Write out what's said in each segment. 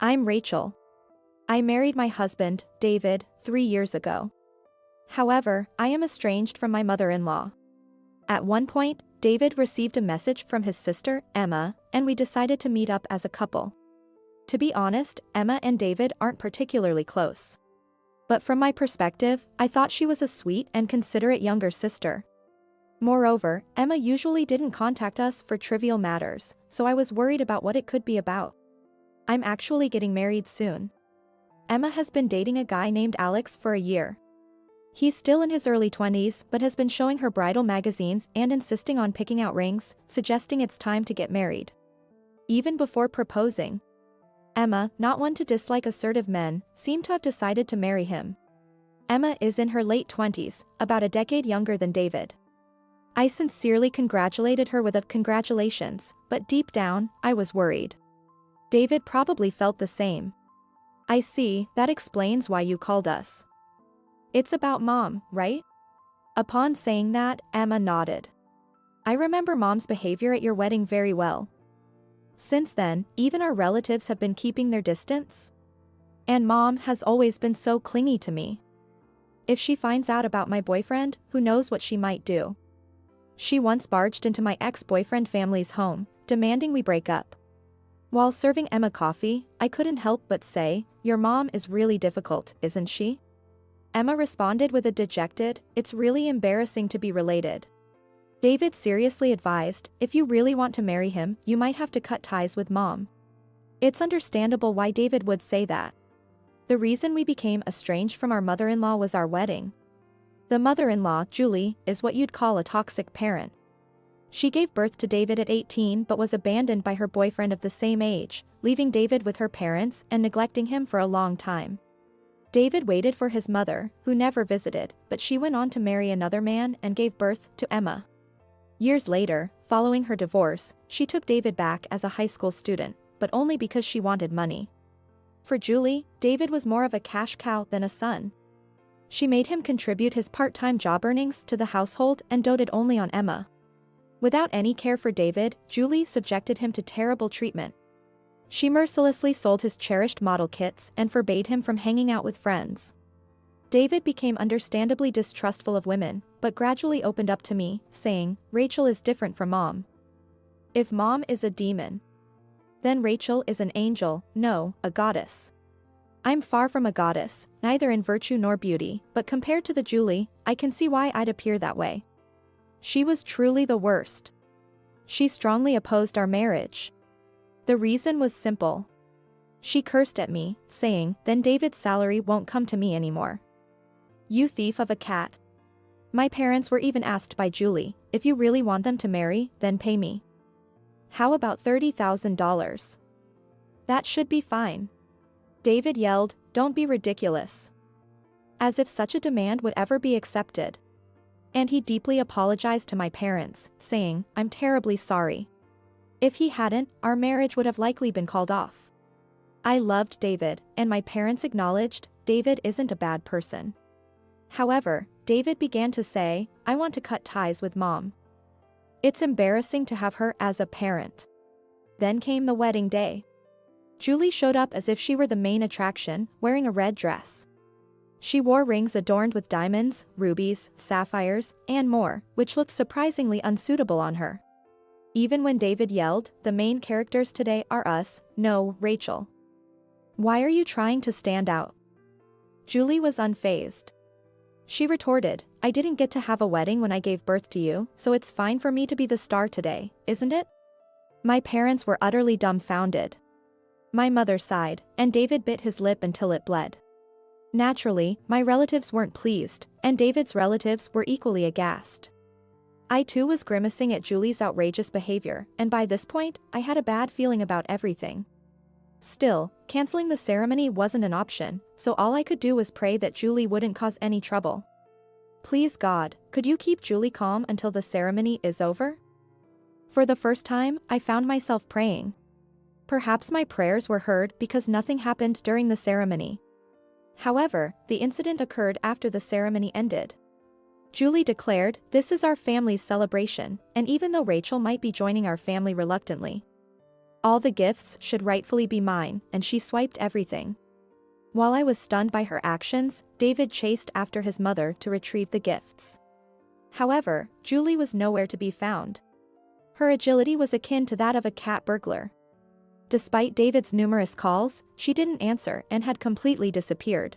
I'm Rachel. I married my husband, David, 3 years ago. However, I am estranged from my mother-in-law. At one point, David received a message from his sister, Emma, and we decided to meet up as a couple. To be honest, Emma and David aren't particularly close. But from my perspective, I thought she was a sweet and considerate younger sister. Moreover, Emma usually didn't contact us for trivial matters, so I was worried about what it could be about. I'm actually getting married soon. Emma has been dating a guy named Alex for a year. He's still in his early 20s but has been showing her bridal magazines and insisting on picking out rings, suggesting it's time to get married. Even before proposing, Emma, not one to dislike assertive men, seemed to have decided to marry him. Emma is in her late 20s, about a decade younger than David. I sincerely congratulated her with a congratulations, but deep down, I was worried. David probably felt the same. I see, that explains why you called us. It's about Mom, right? Upon saying that, Emma nodded. I remember Mom's behavior at your wedding very well. Since then, even our relatives have been keeping their distance. And Mom has always been so clingy to me. If she finds out about my boyfriend, who knows what she might do. She once barged into my ex-boyfriend family's home, demanding we break up. While serving Emma coffee, I couldn't help but say, "Your mom is really difficult, isn't she?" Emma responded with a dejected, "It's really embarrassing to be related." David seriously advised, "If you really want to marry him, you might have to cut ties with Mom." It's understandable why David would say that. The reason we became estranged from our mother-in-law was our wedding. The mother-in-law, Julie, is what you'd call a toxic parent. She gave birth to David at 18 but was abandoned by her boyfriend of the same age, leaving David with her parents and neglecting him for a long time. David waited for his mother, who never visited, but she went on to marry another man and gave birth to Emma. Years later, following her divorce, she took David back as a high school student, but only because she wanted money. For Julie, David was more of a cash cow than a son. She made him contribute his part-time job earnings to the household and doted only on Emma. Without any care for David, Julie subjected him to terrible treatment. She mercilessly sold his cherished model kits and forbade him from hanging out with friends. David became understandably distrustful of women, but gradually opened up to me, saying, "Rachel is different from Mom. If Mom is a demon, then Rachel is an angel, no, a goddess. I'm far from a goddess, neither in virtue nor beauty, but compared to the Julie, I can see why I'd appear that way. She was truly the worst. She strongly opposed our marriage. The reason was simple. She cursed at me, saying, 'Then David's salary won't come to me anymore. You thief of a cat.' My parents were even asked by Julie, 'If you really want them to marry, then pay me. How about $30,000? That should be fine.' David yelled, 'Don't be ridiculous.' As if such a demand would ever be accepted. And he deeply apologized to my parents, saying, 'I'm terribly sorry. If he hadn't, our marriage would have likely been called off.' I loved David, and my parents acknowledged, David isn't a bad person. However, David began to say, 'I want to cut ties with Mom. It's embarrassing to have her as a parent.' Then came the wedding day. Julie showed up as if she were the main attraction, wearing a red dress. She wore rings adorned with diamonds, rubies, sapphires, and more, which looked surprisingly unsuitable on her. Even when David yelled, 'The main characters today are us, no, Rachel. Why are you trying to stand out?' Julie was unfazed. She retorted, 'I didn't get to have a wedding when I gave birth to you, so it's fine for me to be the star today, isn't it?' My parents were utterly dumbfounded. My mother sighed, and David bit his lip until it bled. Naturally, my relatives weren't pleased, and David's relatives were equally aghast. I too was grimacing at Julie's outrageous behavior, and by this point, I had a bad feeling about everything. Still, canceling the ceremony wasn't an option, so all I could do was pray that Julie wouldn't cause any trouble. Please God, could you keep Julie calm until the ceremony is over? For the first time, I found myself praying. Perhaps my prayers were heard because nothing happened during the ceremony. However, the incident occurred after the ceremony ended. Julie declared, "This is our family's celebration, and even though Rachel might be joining our family reluctantly, All the gifts should rightfully be mine, and she swiped everything. While I was stunned by her actions, David chased after his mother to retrieve the gifts. However, Julie was nowhere to be found. Her agility was akin to that of a cat burglar. Despite David's numerous calls, she didn't answer and had completely disappeared.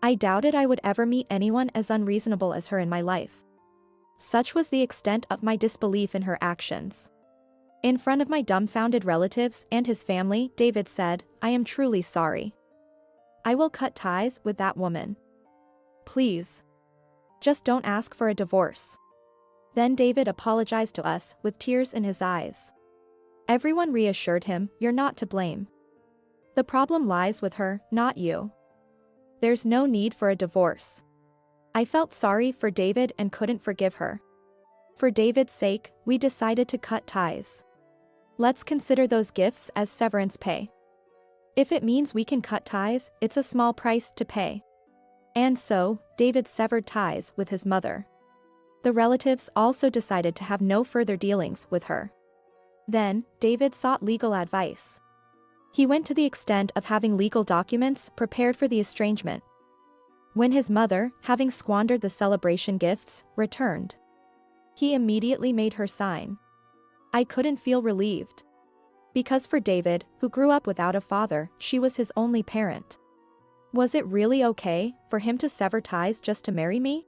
I doubted I would ever meet anyone as unreasonable as her in my life. Such was the extent of my disbelief in her actions. In front of my dumbfounded relatives and his family, David said, "I am truly sorry. I will cut ties with that woman. Please. Just don't ask for a divorce." Then David apologized to us with tears in his eyes. Everyone reassured him, "You're not to blame. The problem lies with her, not you. There's no need for a divorce." I felt sorry for David and couldn't forgive her. For David's sake, we decided to cut ties. Let's consider those gifts as severance pay. If it means we can cut ties, it's a small price to pay. And so, David severed ties with his mother. The relatives also decided to have no further dealings with her. Then, David sought legal advice. He went to the extent of having legal documents prepared for the estrangement. When his mother, having squandered the celebration gifts, returned, he immediately made her sign. I couldn't feel relieved. Because for David, who grew up without a father, she was his only parent. Was it really okay for him to sever ties just to marry me?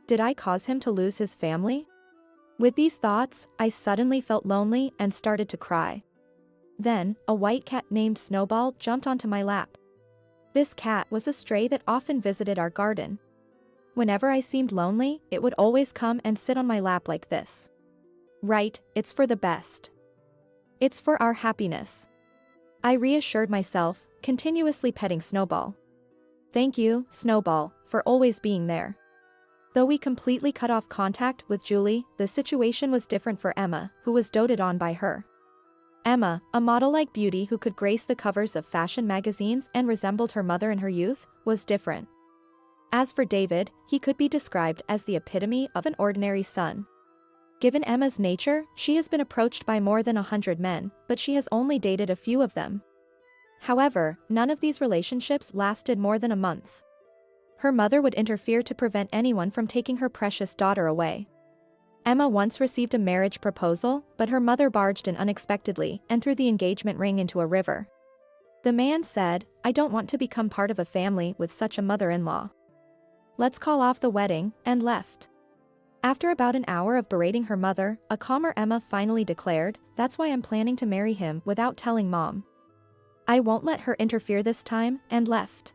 Did I cause him to lose his family? With these thoughts, I suddenly felt lonely and started to cry. Then, a white cat named Snowball jumped onto my lap. This cat was a stray that often visited our garden. Whenever I seemed lonely, it would always come and sit on my lap like this. Right, it's for the best. It's for our happiness. I reassured myself, continuously petting Snowball. Thank you, Snowball, for always being there. Though we completely cut off contact with Julie, the situation was different for Emma, who was doted on by her. Emma, a model-like beauty who could grace the covers of fashion magazines and resembled her mother in her youth, was different. As for David, he could be described as the epitome of an ordinary son. Given Emma's nature, she has been approached by more than 100 men, but she has only dated a few of them. However, none of these relationships lasted more than a month. Her mother would interfere to prevent anyone from taking her precious daughter away. Emma once received a marriage proposal, but her mother barged in unexpectedly and threw the engagement ring into a river. The man said, "I don't want to become part of a family with such a mother-in-law. Let's call off the wedding," and left. After about an hour of berating her mother, a calmer Emma finally declared, "That's why I'm planning to marry him without telling Mom. I won't let her interfere this time," and left.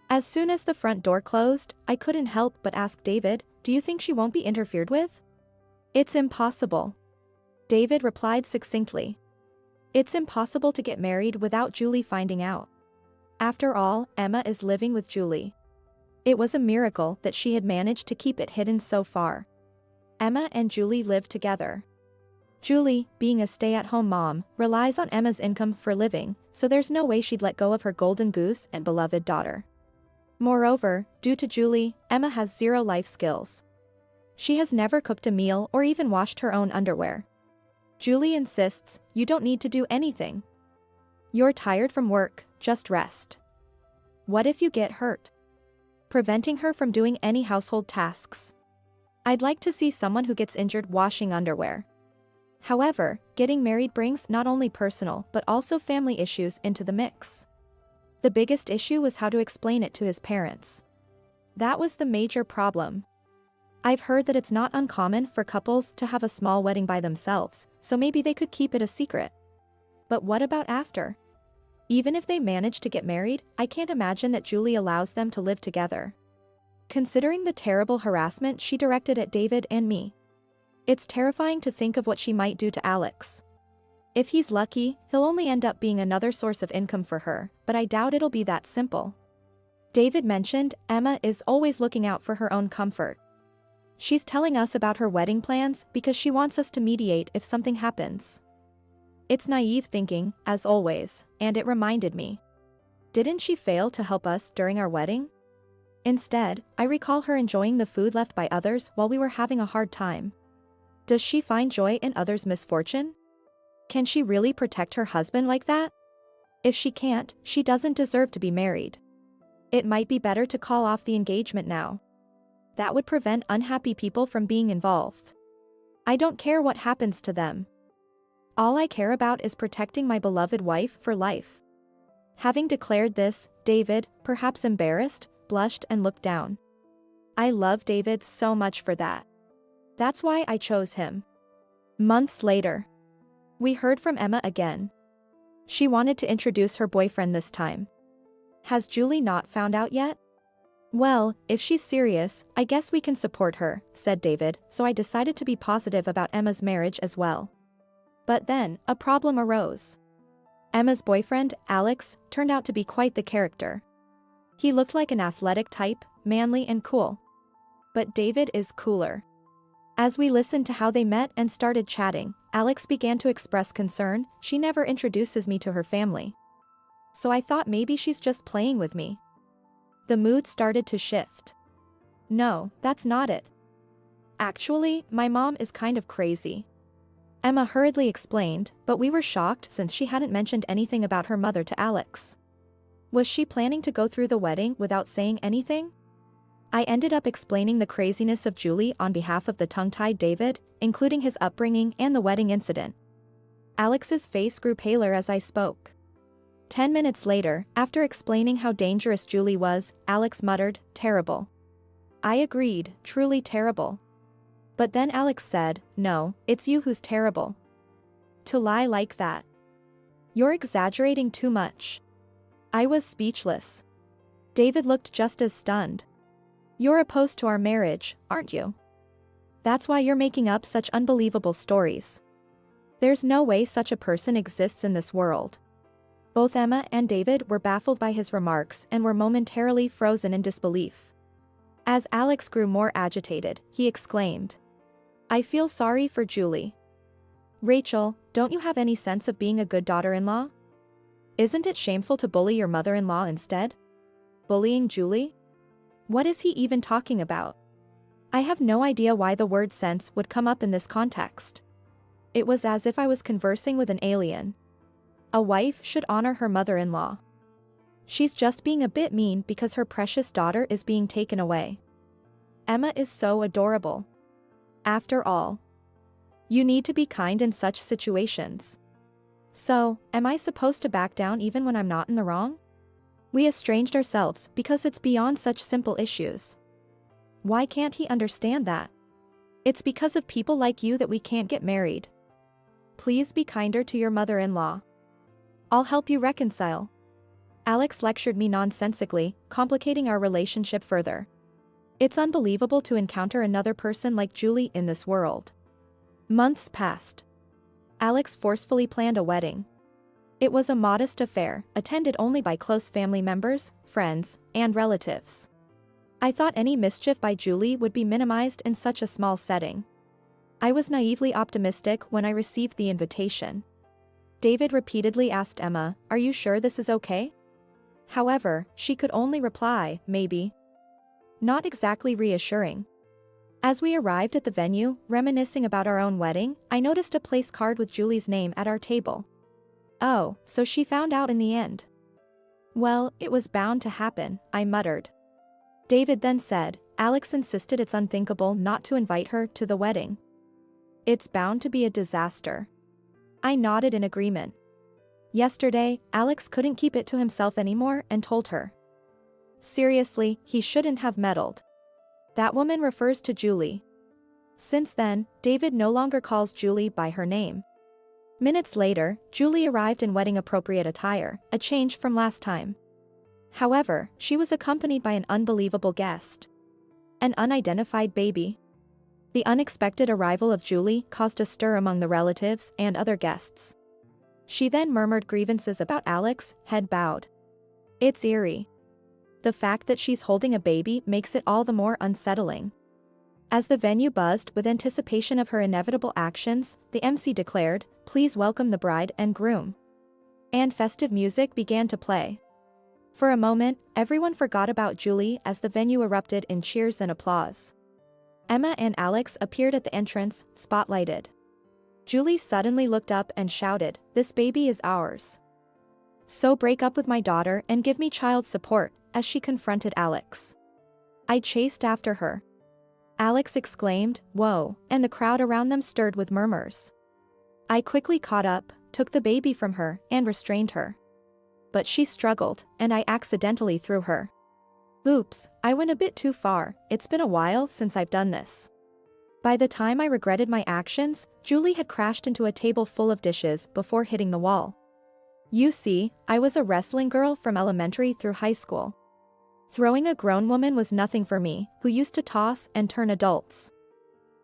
As soon as the front door closed, I couldn't help but ask David, "Do you think she won't be interfered with?" "It's impossible," David replied succinctly. "It's impossible to get married without Julie finding out. After all, Emma is living with Julie. It was a miracle that she had managed to keep it hidden so far." Emma and Julie live together. Julie, being a stay-at-home mom, relies on Emma's income for living, so there's no way she'd let go of her golden goose and beloved daughter. Moreover, due to Julie, Emma has zero life skills. She has never cooked a meal or even washed her own underwear. Julie insists, "You don't need to do anything. You're tired from work, just rest." What if you get hurt? Preventing her from doing any household tasks. I'd like to see someone who gets injured washing underwear. However, getting married brings not only personal but also family issues into the mix. The biggest issue was how to explain it to his parents. That was the major problem. I've heard that it's not uncommon for couples to have a small wedding by themselves, so maybe they could keep it a secret. But what about after? Even if they manage to get married, I can't imagine that Julie allows them to live together. Considering the terrible harassment she directed at David and me, it's terrifying to think of what she might do to Alex. If he's lucky, he'll only end up being another source of income for her, but I doubt it'll be that simple. David mentioned Emma is always looking out for her own comfort. She's telling us about her wedding plans because she wants us to mediate if something happens. It's naive thinking, as always, and it reminded me. Didn't she fail to help us during our wedding? Instead, I recall her enjoying the food left by others while we were having a hard time. Does she find joy in others' misfortune? Can she really protect her husband like that? If she can't, she doesn't deserve to be married. It might be better to call off the engagement now. That would prevent unhappy people from being involved. I don't care what happens to them. All I care about is protecting my beloved wife for life. Having declared this, David, perhaps embarrassed, blushed and looked down. I love David so much for that. That's why I chose him. Months later, we heard from Emma again. She wanted to introduce her boyfriend this time. Has Julie not found out yet? Well, if she's serious, I guess we can support her, said David, so I decided to be positive about Emma's marriage as well. But then, a problem arose. Emma's boyfriend, Alex, turned out to be quite the character. He looked like an athletic type, manly and cool. But David is cooler. As we listened to how they met and started chatting, Alex began to express concern. She never introduces me to her family. So I thought maybe she's just playing with me. The mood started to shift. No, that's not it. Actually, my mom is kind of crazy. Emma hurriedly explained, but we were shocked since she hadn't mentioned anything about her mother to Alex. Was she planning to go through the wedding without saying anything? I ended up explaining the craziness of Julie on behalf of the tongue-tied David, including his upbringing and the wedding incident. Alex's face grew paler as I spoke. 10 minutes later, after explaining how dangerous Julie was, Alex muttered, "Terrible." I agreed, truly terrible. But then Alex said, "No, it's you who's terrible. To lie like that. You're exaggerating too much." I was speechless. David looked just as stunned. "You're opposed to our marriage, aren't you? That's why you're making up such unbelievable stories. There's no way such a person exists in this world." Both Emma and David were baffled by his remarks and were momentarily frozen in disbelief. As Alex grew more agitated, he exclaimed, "I feel sorry for Julie. Rachel, don't you have any sense of being a good daughter-in-law? Isn't it shameful to bully your mother-in-law instead? Bullying Julie? What is he even talking about?" I have no idea why the word sense would come up in this context. It was as if I was conversing with an alien. A wife should honor her mother-in-law. She's just being a bit mean because her precious daughter is being taken away. Emma is so adorable. After all, you need to be kind in such situations. So, am I supposed to back down even when I'm not in the wrong? We estranged ourselves because it's beyond such simple issues. Why can't he understand that? It's because of people like you that we can't get married. Please be kinder to your mother-in-law. I'll help you reconcile. Alex lectured me nonsensically, complicating our relationship further. It's unbelievable to encounter another person like Julie in this world. Months passed. Alex forcefully planned a wedding. It was a modest affair, attended only by close family members, friends, and relatives. I thought any mischief by Julie would be minimized in such a small setting. I was naively optimistic when I received the invitation. David repeatedly asked Emma, "Are you sure this is okay?" However, she could only reply, "Maybe." Not exactly reassuring. As we arrived at the venue, reminiscing about our own wedding, I noticed a place card with Julie's name at our table. Oh, so she found out in the end. Well, it was bound to happen, I muttered. David then said, "Alex insisted it's unthinkable not to invite her to the wedding. It's bound to be a disaster." I nodded in agreement. Yesterday, Alex couldn't keep it to himself anymore and told her. Seriously, he shouldn't have meddled. That woman refers to Julie. Since then, David no longer calls Julie by her name. Minutes later, Julie arrived in wedding-appropriate attire, a change from last time. However, she was accompanied by an unbelievable guest. An unidentified baby. The unexpected arrival of Julie caused a stir among the relatives and other guests. She then murmured grievances about Alex, head bowed. It's eerie. The fact that she's holding a baby makes it all the more unsettling. As the venue buzzed with anticipation of her inevitable actions, the MC declared, "Please welcome the bride and groom." And festive music began to play. For a moment, everyone forgot about Julie as the venue erupted in cheers and applause. Emma and Alex appeared at the entrance, spotlighted. Julie suddenly looked up and shouted, "This baby is ours. So break up with my daughter and give me child support," as she confronted Alex. I chased after her. Alex exclaimed, "Whoa," and the crowd around them stirred with murmurs. I quickly caught up, took the baby from her, and restrained her. But she struggled, and I accidentally threw her. Oops, I went a bit too far. It's been a while since I've done this. By the time I regretted my actions, Julie had crashed into a table full of dishes before hitting the wall. You see, I was a wrestling girl from elementary through high school. Throwing a grown woman was nothing for me, who used to toss and turn adults.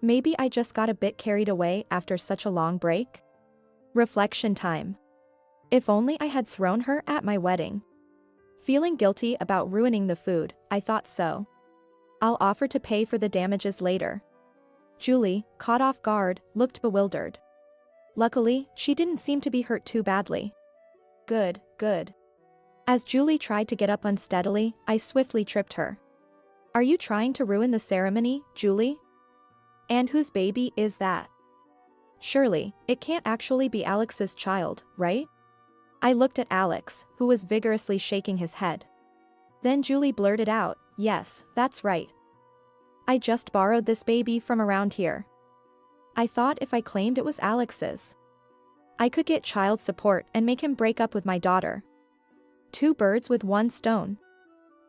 Maybe I just got a bit carried away after such a long break? Reflection time. If only I had thrown her at my wedding. Feeling guilty about ruining the food, I thought so. I'll offer to pay for the damages later. Julie, caught off guard, looked bewildered. Luckily, she didn't seem to be hurt too badly. Good, good. As Julie tried to get up unsteadily, I swiftly tripped her. Are you trying to ruin the ceremony, Julie? And whose baby is that? Surely, it can't actually be Alex's child, right? I looked at Alex, who was vigorously shaking his head. Then Julie blurted out, "Yes, that's right. I just borrowed this baby from around here. I thought if I claimed it was Alex's, I could get child support and make him break up with my daughter. Two birds with one stone."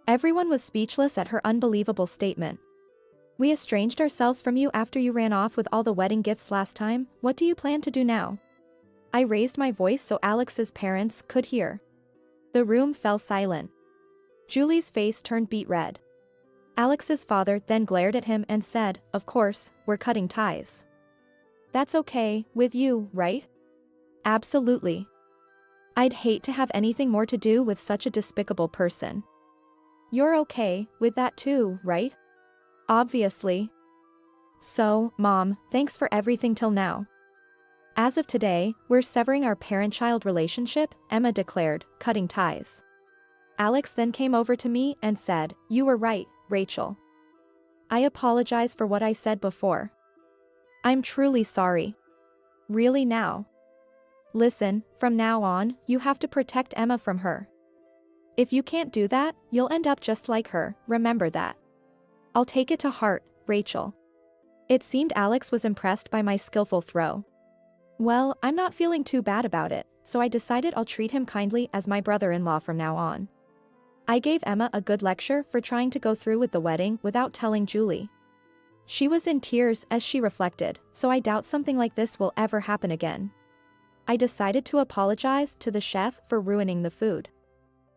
Everyone was speechless at her unbelievable statement. "We estranged ourselves from you after you ran off with all the wedding gifts last time. What do you plan to do now?" I raised my voice so Alex's parents could hear. The room fell silent. Julie's face turned beet red. Alex's father then glared at him and said, "Of course, we're cutting ties." "That's okay, with you, right?" "Absolutely. I'd hate to have anything more to do with such a despicable person." "You're okay with that too, right?" "Obviously." "So, Mom, thanks for everything till now. As of today, we're severing our parent-child relationship," Emma declared, cutting ties. Alex then came over to me and said, "You were right, Rachel. I apologize for what I said before. I'm truly sorry." "Really now? Listen, from now on, you have to protect Emma from her. If you can't do that, you'll end up just like her, remember that." "I'll take it to heart, Rachel." It seemed Alex was impressed by my skillful throw. Well, I'm not feeling too bad about it, so I decided I'll treat him kindly as my brother-in-law from now on. I gave Emma a good lecture for trying to go through with the wedding without telling Julie. She was in tears as she reflected, so I doubt something like this will ever happen again. I decided to apologize to the chef for ruining the food.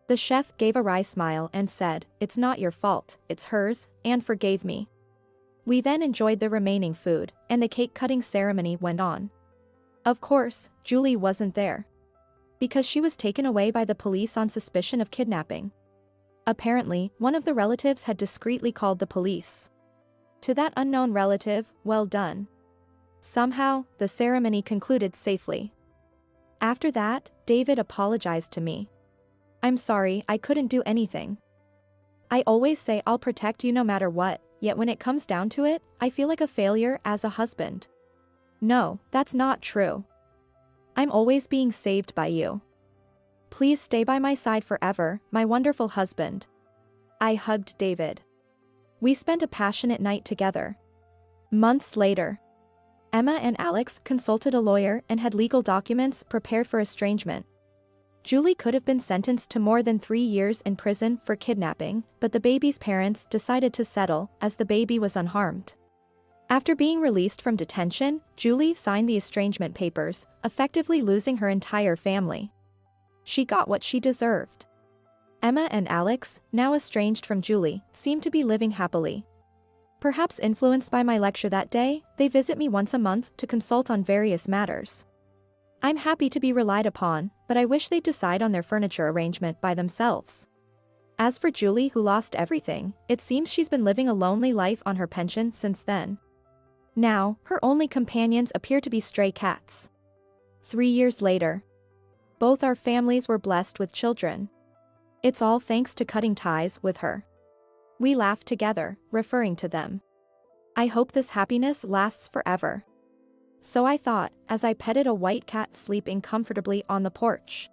The chef gave a wry smile and said, "It's not your fault, it's hers," and forgave me. We then enjoyed the remaining food, and the cake-cutting ceremony went on. Of course, Julie wasn't there. Because she was taken away by the police on suspicion of kidnapping. Apparently, one of the relatives had discreetly called the police. To that unknown relative, well done. Somehow, the ceremony concluded safely. After that, David apologized to me. "I'm sorry, I couldn't do anything. I always say I'll protect you no matter what, yet when it comes down to it, I feel like a failure as a husband." "No, that's not true. I'm always being saved by you. Please stay by my side forever, my wonderful husband." I hugged David. We spent a passionate night together. Months later, Emma and Alex consulted a lawyer and had legal documents prepared for estrangement. Julie could have been sentenced to more than 3 years in prison for kidnapping, but the baby's parents decided to settle, as the baby was unharmed. After being released from detention, Julie signed the estrangement papers, effectively losing her entire family. She got what she deserved. Emma and Alex, now estranged from Julie, seem to be living happily. Perhaps influenced by my lecture that day, they visit me once a month to consult on various matters. I'm happy to be relied upon, but I wish they'd decide on their furniture arrangement by themselves. As for Julie, who lost everything, it seems she's been living a lonely life on her pension since then. Now, her only companions appear to be stray cats. 3 years later, both our families were blessed with children. It's all thanks to cutting ties with her. We laughed together, referring to them. I hope this happiness lasts forever. So I thought, as I petted a white cat sleeping comfortably on the porch.